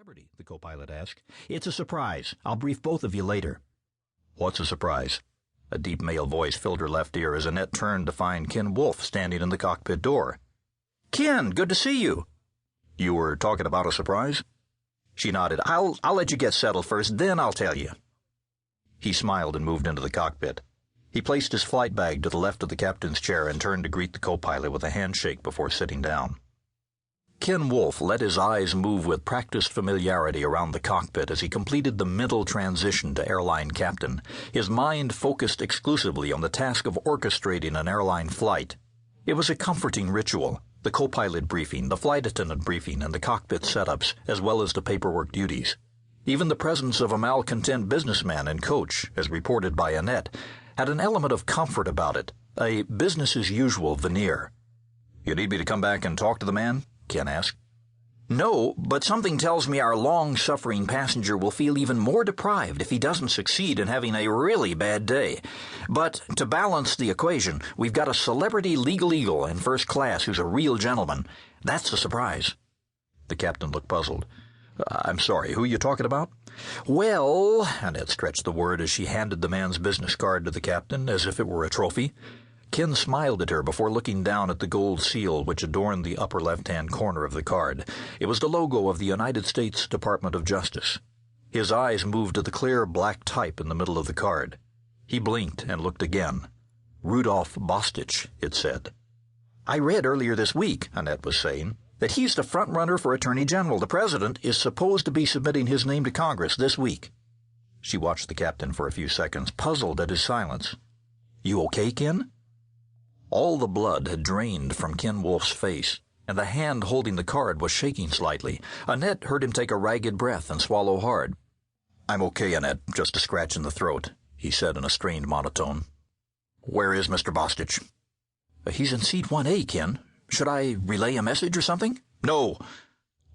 celebrity?" the co-pilot asked. "It's a surprise. I'll brief both of you later." "What's a surprise?" A deep male voice filled her left ear as Annette turned to find Ken Wolfe standing in the cockpit door. "Ken, good to see you." "You were talking about a surprise?" She nodded. I'll let you get settled first, then I'll tell you." He smiled and moved into the cockpit. He placed his flight bag to the left of the captain's chair and turned to greet the co-pilot with a handshake before sitting down. Ken Wolfe let his eyes move with practiced familiarity around the cockpit as he completed the mental transition to airline captain, his mind focused exclusively on the task of orchestrating an airline flight. It was a comforting ritual, the co-pilot briefing, the flight attendant briefing, and the cockpit setups, as well as the paperwork duties. Even the presence of a malcontent businessman and coach, as reported by Annette, had an element of comfort about it, a business-as-usual veneer. "You need me to come back and talk to the man?" Ken asked. "No, but something tells me our long-suffering passenger will feel even more deprived if he doesn't succeed in having a really bad day. But to balance the equation, we've got a celebrity legal eagle in first class who's a real gentleman. That's the surprise." The captain looked puzzled. "I'm sorry, who are you talking about?" "Well," Annette stretched the word as she handed the man's business card to the captain as if it were a trophy. Ken smiled at her before looking down at the gold seal which adorned the upper left-hand corner of the card. It was the logo of the United States Department of Justice. His eyes moved to the clear black type in the middle of the card. He blinked and looked again. "Rudolph Bostich," it said. "I read earlier this week," Annette was saying, "that he's the front-runner for Attorney General. The President is supposed to be submitting his name to Congress this week." She watched the captain for a few seconds, puzzled at his silence. "You okay, Ken?" All the blood had drained from Ken Wolfe's face, and the hand holding the card was shaking slightly. Annette heard him take a ragged breath and swallow hard. "I'm okay, Annette, just a scratch in the throat," he said in a strained monotone. "Where is Mr. Bostich?" "He's in seat 1A, Ken. Should I relay a message or something?" "No."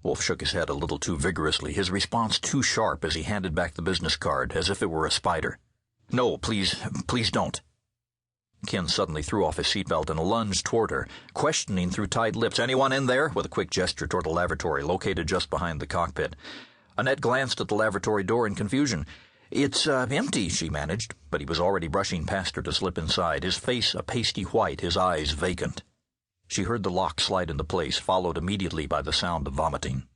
Wolfe shook his head a little too vigorously, his response too sharp as he handed back the business card, as if it were a spider. "No, please don't." Ken suddenly threw off his seatbelt and lunged toward her, questioning through tight lips. "Anyone in there?" with a quick gesture toward the lavatory, located just behind the cockpit. Annette glanced at the lavatory door in confusion. It's empty," she managed, but he was already brushing past her to slip inside, his face a pasty white, his eyes vacant. She heard the lock slide into place, followed immediately by the sound of vomiting.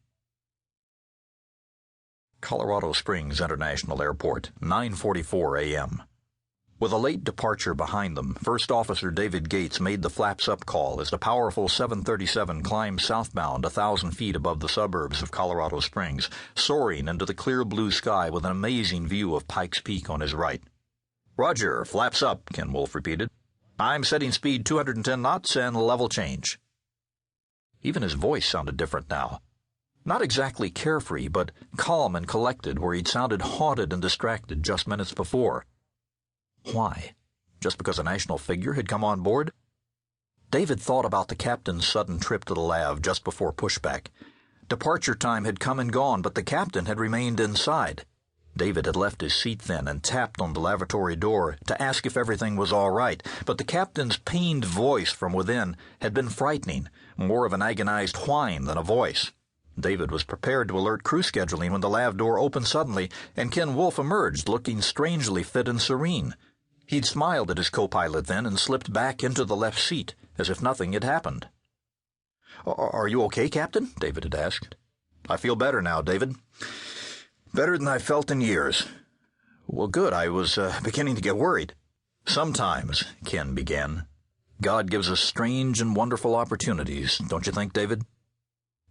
Colorado Springs International Airport, 9:44 a.m. With a late departure behind them, First Officer David Gates made the flaps-up call as the powerful 737 climbed southbound 1,000 feet above the suburbs of Colorado Springs, soaring into the clear blue sky with an amazing view of Pikes Peak on his right. "Roger, flaps up," Ken Wolfe repeated. "I'm setting speed 210 knots and level change." Even his voice sounded different now. Not exactly carefree, but calm and collected, where he'd sounded haunted and distracted just minutes before. Why? Just because a national figure had come on board? David thought about the captain's sudden trip to the lav just before pushback. Departure time had come and gone, but the captain had remained inside. David had left his seat then and tapped on the lavatory door to ask if everything was all right, but the captain's pained voice from within had been frightening, more of an agonized whine than a voice. David was prepared to alert crew scheduling when the lav door opened suddenly, and Ken Wolfe emerged, looking strangely fit and serene. He'd smiled at his co-pilot then and slipped back into the left seat, as if nothing had happened. "Are you okay, Captain?" David had asked. "I feel better now, David. Better than I've felt in years." "Well, good. I was beginning to get worried." "Sometimes," Ken began, "God gives us strange and wonderful opportunities, don't you think, David?"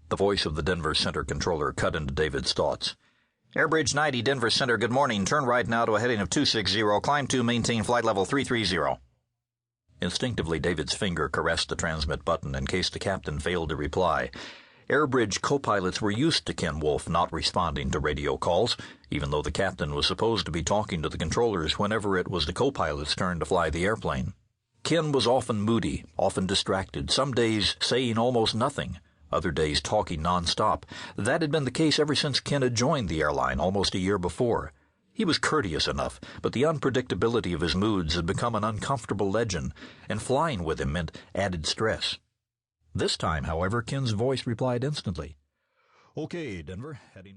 The voice of the Denver Center controller cut into David's thoughts. "Airbridge 90, Denver Center, good morning. Turn right now to a heading of 260. Climb 2, maintain flight level 330. Instinctively, David's finger caressed the transmit button in case the captain failed to reply. Airbridge co-pilots were used to Ken Wolfe not responding to radio calls, even though the captain was supposed to be talking to the controllers whenever it was the co-pilot's turn to fly the airplane. Ken was often moody, often distracted, some days saying almost nothing, other days talking nonstop. That had been the case ever since Ken had joined the airline almost a year before. He was courteous enough, but the unpredictability of his moods had become an uncomfortable legend, and flying with him meant added stress. This time, however, Ken's voice replied instantly. "Okay, Denver, heading